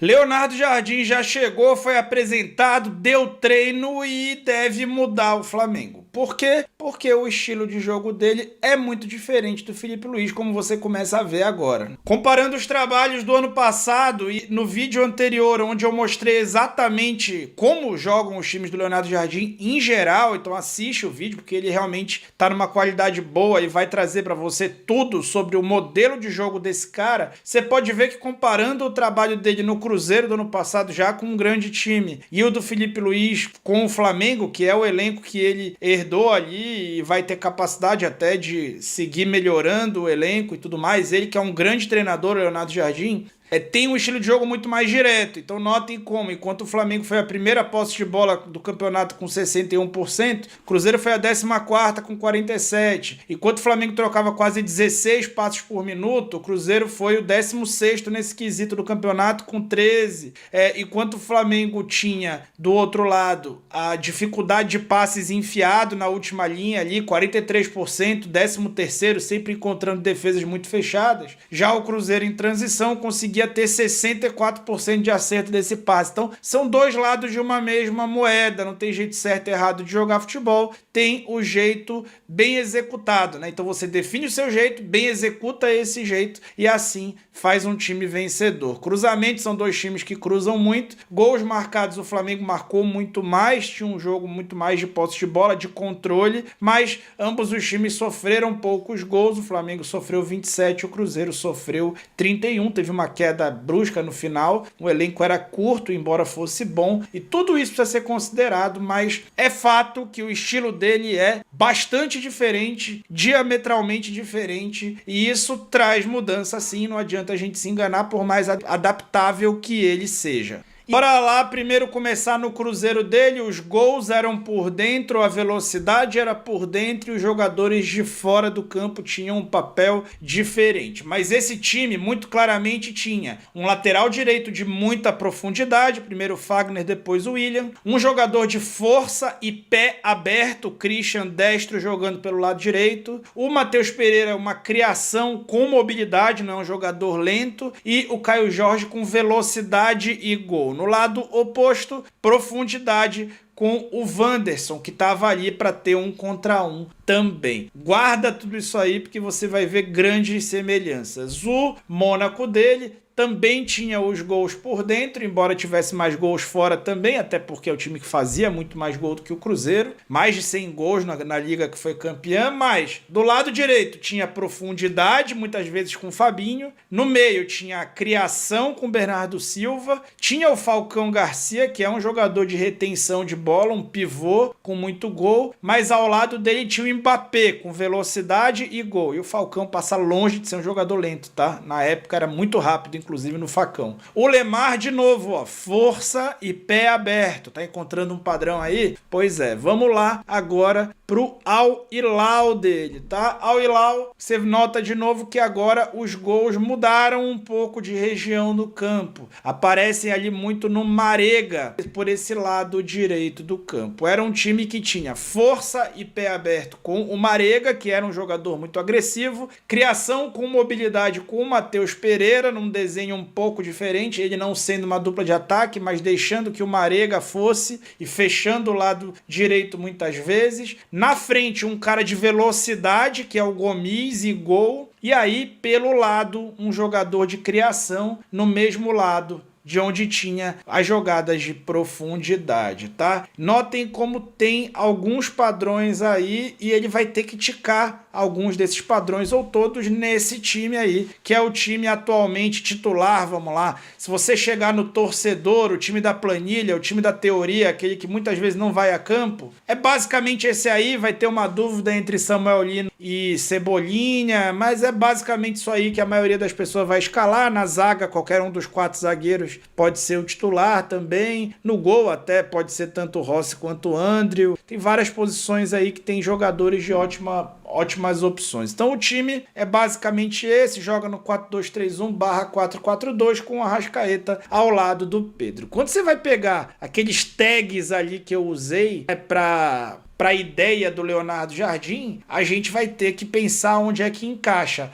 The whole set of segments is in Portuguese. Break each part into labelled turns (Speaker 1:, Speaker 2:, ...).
Speaker 1: Leonardo Jardim já chegou, foi apresentado, deu treino e deve mudar o Flamengo. Por quê? Porque o estilo de jogo dele é muito diferente do Felipe Luiz, como você começa a ver agora. Comparando os trabalhos do ano passado e no vídeo anterior, onde eu mostrei exatamente como jogam os times do Leonardo Jardim em geral, então assiste o vídeo, porque ele realmente está numa qualidade boa e vai trazer para você tudo sobre o modelo de jogo desse cara. Você pode ver que comparando o trabalho dele no Cruzeiro do ano passado já com um grande time e o do Felipe Luiz com o Flamengo, que é o elenco que ele herdou ali e vai ter capacidade até de seguir melhorando o elenco e tudo mais, ele que é um grande treinador, Leonardo Jardim, tem um estilo de jogo muito mais direto. Então notem como, enquanto o Flamengo foi a primeira posse de bola do campeonato com 61%, o Cruzeiro foi a 14ª com 47%. Enquanto o Flamengo trocava quase 16 passes por minuto, o Cruzeiro foi o 16º nesse quesito do campeonato com 13%. Enquanto o Flamengo tinha, do outro lado, a dificuldade de passes enfiado na última linha ali, 43%, 13º, sempre encontrando defesas muito fechadas. Já o Cruzeiro em transição conseguia ter 64% de acerto desse passe. Então, são dois lados de uma mesma moeda, não tem jeito certo e errado de jogar futebol, tem o jeito bem executado, né? Então você define o seu jeito, bem executa esse jeito e assim faz um time vencedor. Cruzamentos são dois times que cruzam muito, gols marcados o Flamengo marcou muito mais, tinha um jogo muito mais de posse de bola, de controle, mas ambos os times sofreram poucos gols, o Flamengo sofreu 27, o Cruzeiro sofreu 31, teve uma queda brusca no final, o elenco era curto, embora fosse bom, e tudo isso precisa ser considerado, mas é fato que o estilo dele é bastante diferente, diametralmente diferente, e isso traz mudança sim, não adianta a gente se enganar por mais adaptável que ele seja. Bora lá, primeiro começar no Cruzeiro dele, os gols eram por dentro, a velocidade era por dentro e os jogadores de fora do campo tinham um papel diferente. Mas esse time muito claramente tinha um lateral direito de muita profundidade, primeiro o Fagner, depois o William, um jogador de força e pé aberto, o Christian destro jogando pelo lado direito, o Matheus Pereira uma criação com mobilidade, não é um jogador lento, e o Caio Jorge com velocidade e gol. No lado oposto, profundidade com o Wanderson, que estava ali para ter 1 contra 1 também. Guarda tudo isso aí, porque você vai ver grandes semelhanças. O Mônaco dele também tinha os gols por dentro, embora tivesse mais gols fora também, até porque é o time que fazia muito mais gol do que o Cruzeiro, mais de 100 gols na liga que foi campeã, mas do lado direito tinha profundidade, muitas vezes com o Fabinho, no meio tinha a criação com o Bernardo Silva, tinha o Falcão Garcia, que é um jogador de retenção de bola, um pivô com muito gol, mas ao lado dele tinha o Mbappé com velocidade e gol, e o Falcão passa longe de ser um jogador lento, tá? Na época era muito rápido, inclusive no facão. O Lemar, de novo, ó, força e pé aberto. Tá encontrando um padrão aí? Pois é, vamos lá agora pro Al Hilal dele, tá? Al Hilal, você nota de novo que agora os gols mudaram um pouco de região no campo. Aparecem ali muito no Marega, por esse lado direito do campo. Era um time que tinha força e pé aberto com o Marega, que era um jogador muito agressivo, criação com mobilidade com o Matheus Pereira, num desenho um pouco diferente, ele não sendo uma dupla de ataque, mas deixando que o Marega fosse e fechando o lado direito muitas vezes. Na frente, um cara de velocidade, que é o Gomis e gol. E aí, pelo lado, um jogador de criação no mesmo lado, de onde tinha as jogadas de profundidade, tá? Notem como tem alguns padrões aí e ele vai ter que ticar alguns desses padrões ou todos nesse time aí, que é o time atualmente titular, vamos lá. Se você chegar no torcedor, o time da planilha, o time da teoria, aquele que muitas vezes não vai a campo, é basicamente esse aí, vai ter uma dúvida entre Samuel Lino e Cebolinha, mas é basicamente isso aí que a maioria das pessoas vai escalar. Na zaga, qualquer um dos 4 zagueiros pode ser o titular também, no gol até pode ser tanto o Rossi quanto o Andrew, tem várias posições aí que tem jogadores de ótimas opções. Então o time é basicamente esse, joga no 4-2-3-1/4-4-2 com o Arrascaeta ao lado do Pedro. Quando você vai pegar aqueles tags ali que eu usei para para a ideia do Leonardo Jardim, a gente vai ter que pensar onde é que encaixa.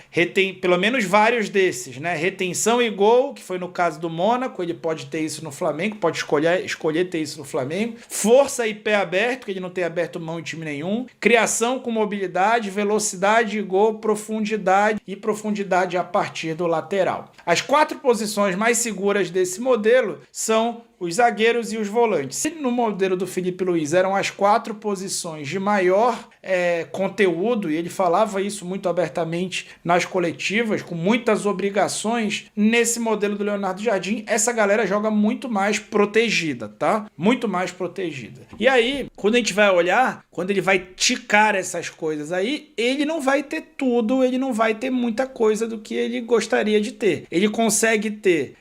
Speaker 1: Pelo menos vários desses, né? Retenção e gol, que foi no caso do Mônaco, ele pode ter isso no Flamengo, pode escolher ter isso no Flamengo. Força e pé aberto, que ele não tem aberto mão em time nenhum. Criação com mobilidade, velocidade e gol, profundidade a partir do lateral. As 4 posições mais seguras desse modelo são os zagueiros e os volantes. Se no modelo do Filipe Luiz eram as 4 posições de maior conteúdo, e ele falava isso muito abertamente nas coletivas, com muitas obrigações, nesse modelo do Leonardo Jardim, essa galera joga muito mais protegida, tá? Muito mais protegida. E aí, quando a gente vai olhar, quando ele vai ticar essas coisas aí, ele não vai ter tudo, ele não vai ter muita coisa do que ele gostaria de ter. Ele consegue ter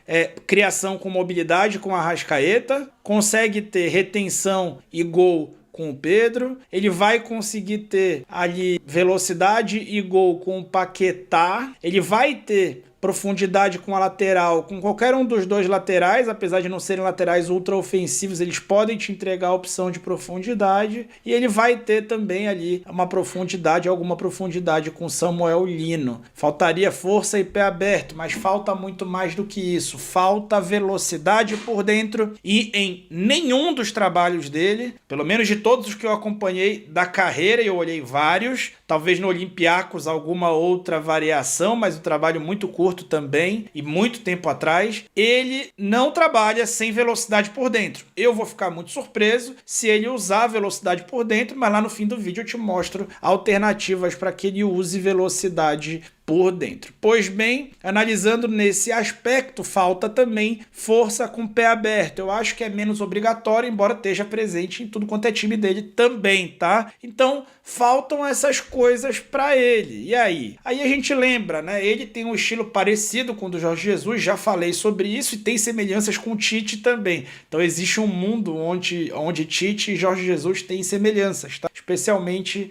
Speaker 1: criação com mobilidade com a Arrascaeta, consegue ter retenção e gol com o Pedro, ele vai conseguir ter ali velocidade e gol com o Paquetá, ele vai ter profundidade com a lateral, com qualquer um dos dois laterais, apesar de não serem laterais ultra ofensivos, eles podem te entregar a opção de profundidade, e ele vai ter também ali alguma profundidade com Samuel Lino. Faltaria força e pé aberto, mas falta muito mais do que isso, falta velocidade por dentro, e em nenhum dos trabalhos dele, pelo menos de todos os que eu acompanhei da carreira, e eu olhei vários, talvez no Olympiacos alguma outra variação, mas um trabalho muito curto também, e muito tempo atrás, ele não trabalha sem velocidade por dentro. Eu vou ficar muito surpreso se ele usar velocidade por dentro, mas lá no fim do vídeo eu te mostro alternativas para que ele use velocidade por dentro. Pois bem, analisando nesse aspecto, falta também força com pé aberto. Eu acho que é menos obrigatório, embora esteja presente em tudo quanto é time dele também, tá? Então, faltam essas coisas para ele. E aí? Aí a gente lembra, né? Ele tem um estilo parecido com o do Jorge Jesus, já falei sobre isso, e tem semelhanças com o Tite também. Então, existe um mundo onde Tite e Jorge Jesus têm semelhanças, tá? Especialmente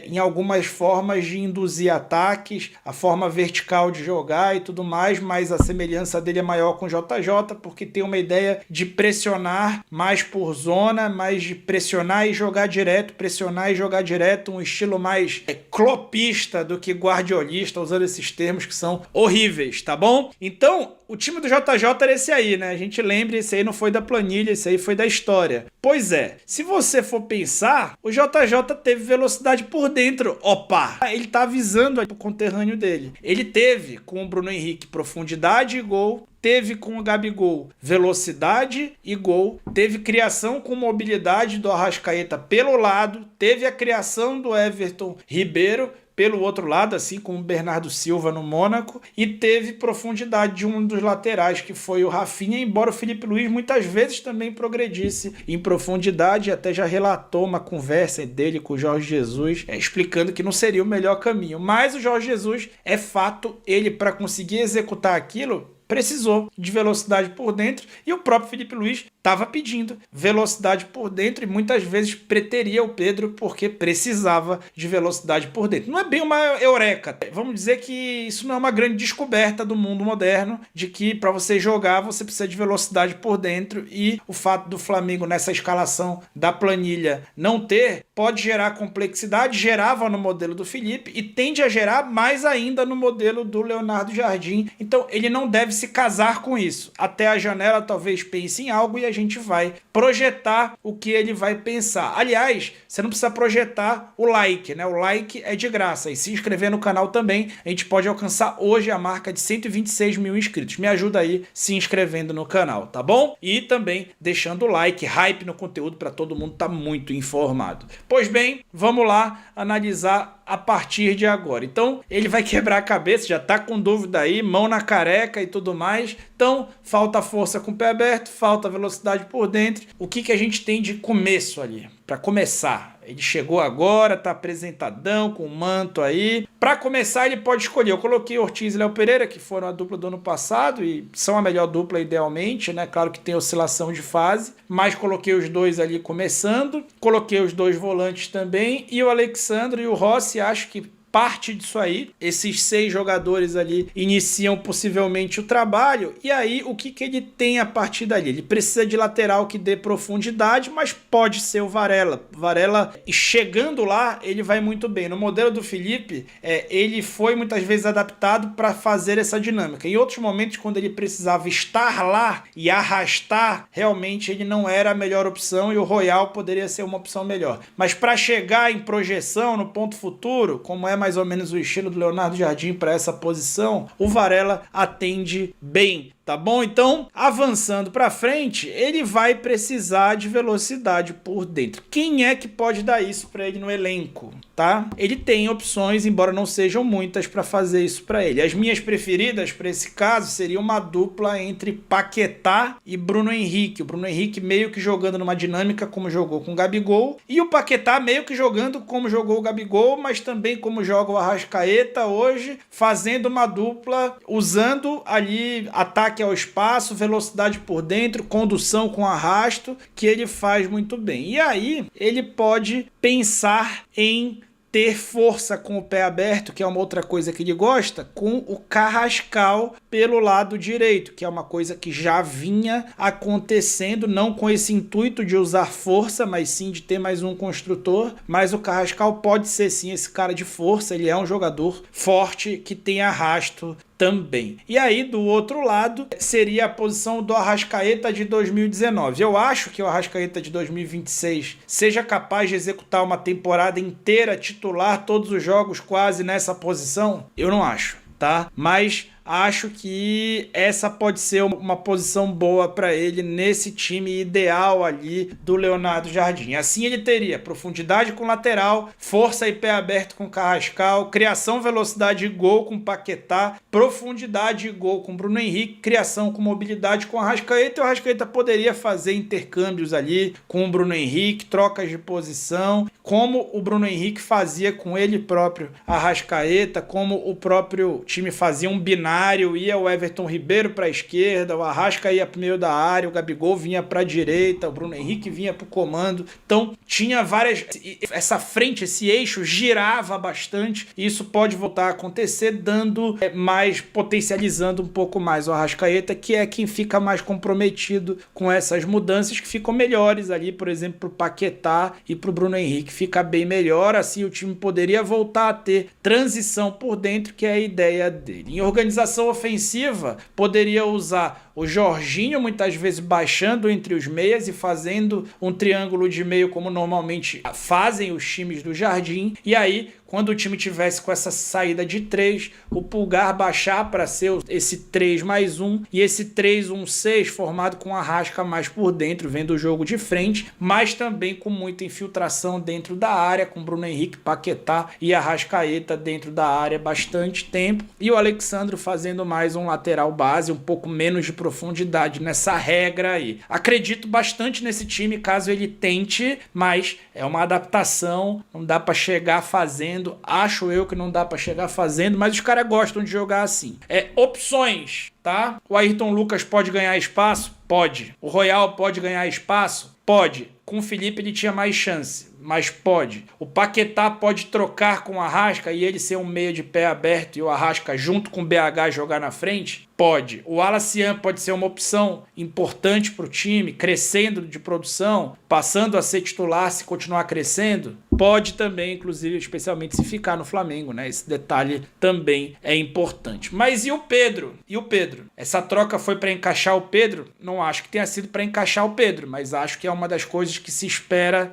Speaker 1: em algumas formas de induzir ataques, a forma vertical de jogar e tudo mais, mas a semelhança dele é maior com o JJ, porque tem uma ideia de pressionar mais por zona, mais de pressionar e jogar direto, um estilo mais clopista do que guardiolista, usando esses termos que são horríveis, tá bom? Então, o time do JJ era esse aí, né? A gente lembra, esse aí não foi da planilha, esse aí foi da história. Pois é, se você for pensar, o JJ teve velocidade por dentro. Opa! Ele tá avisando o conterrâneo dele. Ele teve com o Bruno Henrique profundidade e gol, teve com o Gabigol velocidade e gol, teve criação com mobilidade do Arrascaeta pelo lado, teve a criação do Everton Ribeiro pelo outro lado, assim como o Bernardo Silva no Mônaco, e teve profundidade de um dos laterais, que foi o Rafinha, embora o Filipe Luiz muitas vezes também progredisse em profundidade, até já relatou uma conversa dele com o Jorge Jesus, explicando que não seria o melhor caminho. Mas o Jorge Jesus, é fato, ele para conseguir executar aquilo, precisou de velocidade por dentro, e o próprio Filipe Luiz estava pedindo velocidade por dentro e muitas vezes preteria o Pedro porque precisava de velocidade por dentro. Não é bem uma eureka. Vamos dizer que isso não é uma grande descoberta do mundo moderno, de que para você jogar você precisa de velocidade por dentro, e o fato do Flamengo nessa escalação da planilha não ter pode gerar complexidade, gerava no modelo do Felipe e tende a gerar mais ainda no modelo do Leonardo Jardim. Então ele não deve se casar com isso. Até a janela talvez pense em algo e a gente vai projetar o que ele vai pensar. Aliás, você não precisa projetar o like, né? O like é de graça. E se inscrever no canal também, a gente pode alcançar hoje a marca de 126 mil inscritos. Me ajuda aí se inscrevendo no canal, tá bom? E também deixando o like, hype no conteúdo para todo mundo estar muito informado. Pois bem, vamos lá analisar a partir de agora. Então, ele vai quebrar a cabeça, já tá com dúvida aí, mão na careca e tudo mais. Então, falta força com o pé aberto, falta velocidade por dentro. O que a gente tem de começo ali? Para começar, ele chegou agora, tá apresentadão, com o manto aí. Para começar, ele pode escolher. Eu coloquei Ortiz e Léo Pereira, que foram a dupla do ano passado e são a melhor dupla idealmente, né? Claro que tem oscilação de fase, mas coloquei os dois ali começando. Coloquei os dois volantes também, e o Alexandre e o Rossi, acho que parte disso aí. Esses 6 jogadores ali iniciam possivelmente o trabalho. E aí, o que ele tem a partir dali? Ele precisa de lateral que dê profundidade, mas pode ser o Varela. Varela, chegando lá, ele vai muito bem. No modelo do Felipe, ele foi muitas vezes adaptado para fazer essa dinâmica. Em outros momentos, quando ele precisava estar lá e arrastar, realmente ele não era a melhor opção e o Royal poderia ser uma opção melhor. Mas para chegar em projeção, no ponto futuro, como é mais ou menos o estilo do Leonardo Jardim para essa posição, o Varela atende bem. Tá bom? Então, avançando para frente, ele vai precisar de velocidade por dentro. Quem é que pode dar isso para ele no elenco, tá? Ele tem opções, embora não sejam muitas, para fazer isso para ele. As minhas preferidas para esse caso seria uma dupla entre Paquetá e Bruno Henrique. O Bruno Henrique meio que jogando numa dinâmica como jogou com o Gabigol, e o Paquetá meio que jogando como jogou o Gabigol, mas também como joga o Arrascaeta hoje, fazendo uma dupla, usando ali ataque ao espaço, velocidade por dentro, condução com arrasto, que ele faz muito bem. E aí, ele pode pensar em ter força com o pé aberto, que é uma outra coisa que ele gosta, com o Carrascal pelo lado direito, que é uma coisa que já vinha acontecendo, não com esse intuito de usar força, mas sim de ter mais um construtor. Mas o Carrascal pode ser sim esse cara de força, ele é um jogador forte que tem arrasto também. E aí, do outro lado, seria a posição do Arrascaeta de 2019. Eu acho que o Arrascaeta de 2026 seja capaz de executar uma temporada inteira titular, todos os jogos quase nessa posição. Eu não acho, tá? Mas acho que essa pode ser uma posição boa para ele nesse time ideal ali do Leonardo Jardim. Assim ele teria profundidade com lateral, força e pé aberto com Carrascal, criação, velocidade e gol com Paquetá, profundidade e gol com Bruno Henrique, criação com mobilidade com Arrascaeta, e o Arrascaeta poderia fazer intercâmbios ali com o Bruno Henrique, trocas de posição, como o Bruno Henrique fazia com ele próprio Arrascaeta, como o próprio time fazia um binário, ia o Everton Ribeiro para a esquerda, o Arrasca ia para o meio da área, o Gabigol vinha para a direita, o Bruno Henrique vinha para o comando. Então tinha várias... Essa frente, esse eixo girava bastante, e isso pode voltar a acontecer, dando mais, potencializando um pouco mais o Arrascaeta, que é quem fica mais comprometido com essas mudanças, que ficam melhores ali, por exemplo, para o Paquetá e para o Bruno Henrique. Fica bem melhor, assim o time poderia voltar a ter transição por dentro, que é a ideia dele. Em organização ofensiva, poderia usar o Jorginho, muitas vezes baixando entre os meias e fazendo um triângulo de meio, como normalmente fazem os times do Jardim, e aí, quando o time tivesse com essa saída de 3, o Pulgar baixar para ser esse 3+1, e esse 3-1-6 formado com a Arrasca mais por dentro, vendo o jogo de frente, mas também com muita infiltração dentro da área, com Bruno Henrique, Paquetá e Arrascaeta dentro da área bastante tempo, e o Alexandro fazendo mais um lateral base, um pouco menos de profundidade nessa regra aí. Acredito bastante nesse time, caso ele tente, mas é uma adaptação, não dá para chegar fazendo, acho eu que não dá para chegar fazendo, mas os caras gostam de jogar assim. Opções, tá? O Ayrton Lucas pode ganhar espaço? Pode. O Royal pode ganhar espaço? Pode. Com o Felipe ele tinha mais chance, mas pode. O Paquetá pode trocar com o Arrasca e ele ser um meio de pé aberto e o Arrasca junto com o BH jogar na frente? Pode. O Alacian pode ser uma opção importante para o time, crescendo de produção, passando a ser titular se continuar crescendo? Pode também, inclusive, especialmente se ficar no Flamengo, né? Esse detalhe também é importante. Mas e o Pedro? E o Pedro? Essa troca foi para encaixar o Pedro? Não acho que tenha sido para encaixar o Pedro, mas acho que é uma das coisas que se espera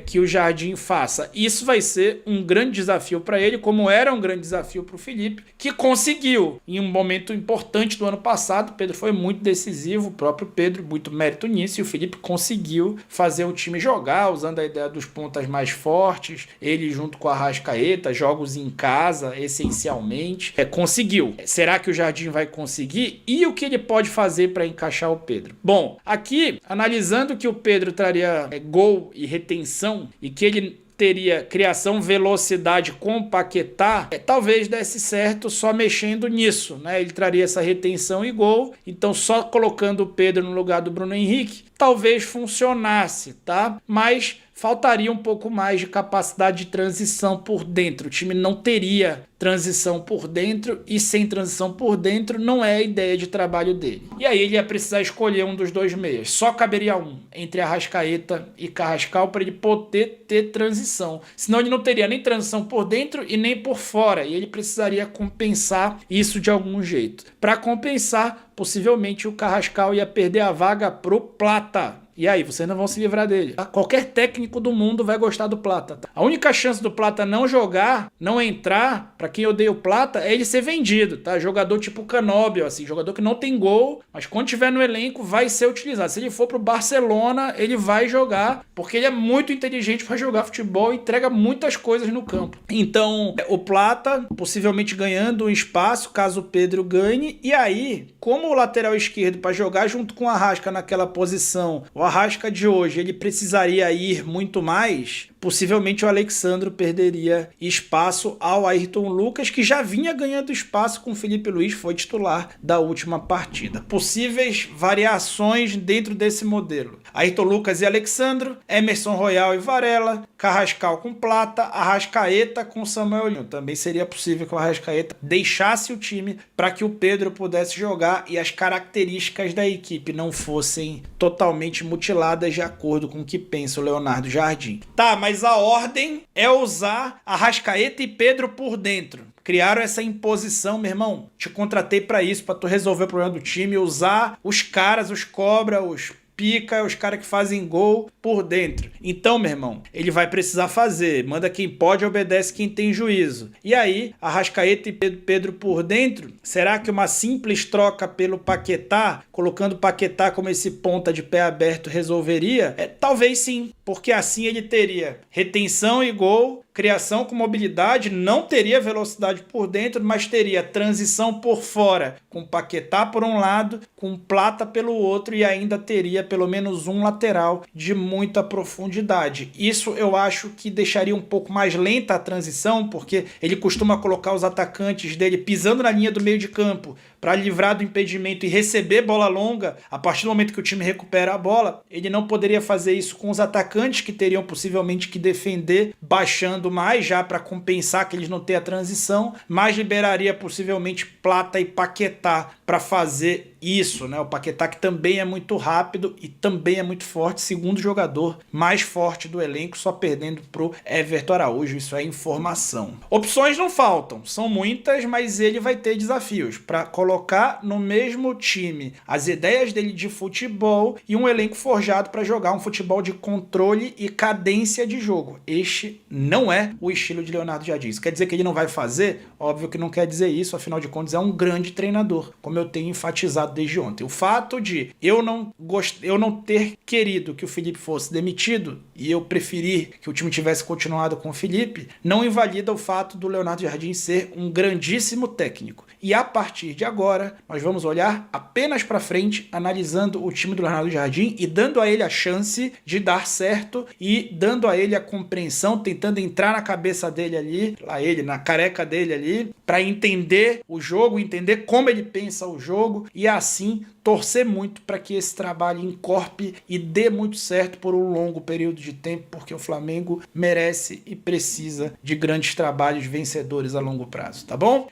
Speaker 1: que o Jardim faça. Isso vai ser um grande desafio para ele, como era um grande desafio para o Felipe, que conseguiu em um momento importante do ano passado. O Pedro foi muito decisivo, o próprio Pedro, muito mérito nisso, e o Felipe conseguiu fazer o time jogar, usando a ideia dos pontas mais fortes, ele junto com a Arrascaeta, jogos em casa, essencialmente, conseguiu. Será que o Jardim vai conseguir? E o que ele pode fazer para encaixar o Pedro? Bom, aqui, analisando que o Pedro traria gol e retenção, e que ele teria criação, velocidade com Paquetá, talvez desse certo só mexendo nisso, né? Ele traria essa retenção e gol, então só colocando o Pedro no lugar do Bruno Henrique, talvez funcionasse, tá? Mas faltaria um pouco mais de capacidade de transição por dentro. O time não teria transição por dentro, e sem transição por dentro não é a ideia de trabalho dele. E aí ele ia precisar escolher um dos dois meias. Só caberia um entre Arrascaeta e Carrascal para ele poder ter transição. Senão ele não teria nem transição por dentro e nem por fora. E ele precisaria compensar isso de algum jeito. Para compensar, possivelmente o Carrascal ia perder a vaga pro Plata. E aí, vocês não vão se livrar dele. Tá? Qualquer técnico do mundo vai gostar do Plata. Tá? A única chance do Plata não jogar, não entrar, pra quem odeia o Plata, é ele ser vendido, tá? Jogador tipo Canóbio, assim, jogador que não tem gol, mas quando tiver no elenco vai ser utilizado. Se ele for pro Barcelona, ele vai jogar, porque ele é muito inteligente para jogar futebol e entrega muitas coisas no campo. Então, o Plata possivelmente ganhando um espaço, caso o Pedro ganhe, e aí, como o lateral esquerdo para jogar junto com o Arrasca naquela posição, o Arrasca de hoje, ele precisaria ir muito mais, possivelmente o Alexandro perderia espaço ao Ayrton Lucas, que já vinha ganhando espaço com o Felipe Luiz, foi titular da última partida. Possíveis variações dentro desse modelo: Ayrton Lucas e Alexandro, Emerson Royal e Varela, Carrascal com Plata, Arrascaeta com Samuel Lino. Também seria possível que o Arrascaeta deixasse o time para que o Pedro pudesse jogar e as características da equipe não fossem totalmente mutiladas de acordo com o que pensa o Leonardo Jardim. Tá, mas a ordem é usar Arrascaeta e Pedro por dentro. Criaram essa imposição, meu irmão. Te contratei para isso, para tu resolver o problema do time, usar os caras, os cobra, os pica, os caras que fazem gol por dentro. Então, meu irmão, ele vai precisar fazer. Manda quem pode, obedece quem tem juízo. E aí, Arrascaeta e Pedro por dentro, será que uma simples troca pelo Paquetá, colocando o Paquetá como esse ponta de pé aberto, resolveria? Talvez sim, porque assim ele teria retenção e gol, criação com mobilidade, não teria velocidade por dentro, mas teria transição por fora, com Paquetá por um lado, com Plata pelo outro, e ainda teria pelo menos um lateral de muita profundidade. Isso eu acho que deixaria um pouco mais lenta a transição, porque ele costuma colocar os atacantes dele pisando na linha do meio de campo para livrar do impedimento e receber bola longa. A partir do momento que o time recupera a bola, ele não poderia fazer isso com os atacantes, que teriam possivelmente que defender baixando mais, já para compensar que eles não têm a transição, mas liberaria possivelmente Plata e Paquetá para fazer isso, né? O Paquetá, que também é muito rápido e também é muito forte, segundo jogador mais forte do elenco, só perdendo pro Everton Araújo. Isso é informação. Opções não faltam, são muitas, mas ele vai ter desafios para colocar no mesmo time as ideias dele de futebol e um elenco forjado para jogar um futebol de controle e cadência de jogo. Este não é o estilo de Leonardo Jardim. Isso quer dizer que ele não vai fazer? Óbvio que não quer dizer isso, afinal de contas é um grande treinador, como eu tenho enfatizado desde ontem. O fato de eu não ter querido que o Felipe fosse demitido e eu preferir que o time tivesse continuado com o Felipe, não invalida o fato do Leonardo Jardim ser um grandíssimo técnico. E a partir de agora, nós vamos olhar apenas para frente, analisando o time do Leonardo Jardim e dando a ele a chance de dar certo e dando a ele a compreensão, tentando entrar na cabeça dele ali, na careca dele ali, para entender o jogo, entender como ele pensa o jogo e assim torcer muito para que esse trabalho encorpe e dê muito certo por um longo período de tempo, porque o Flamengo merece e precisa de grandes trabalhos vencedores a longo prazo, tá bom?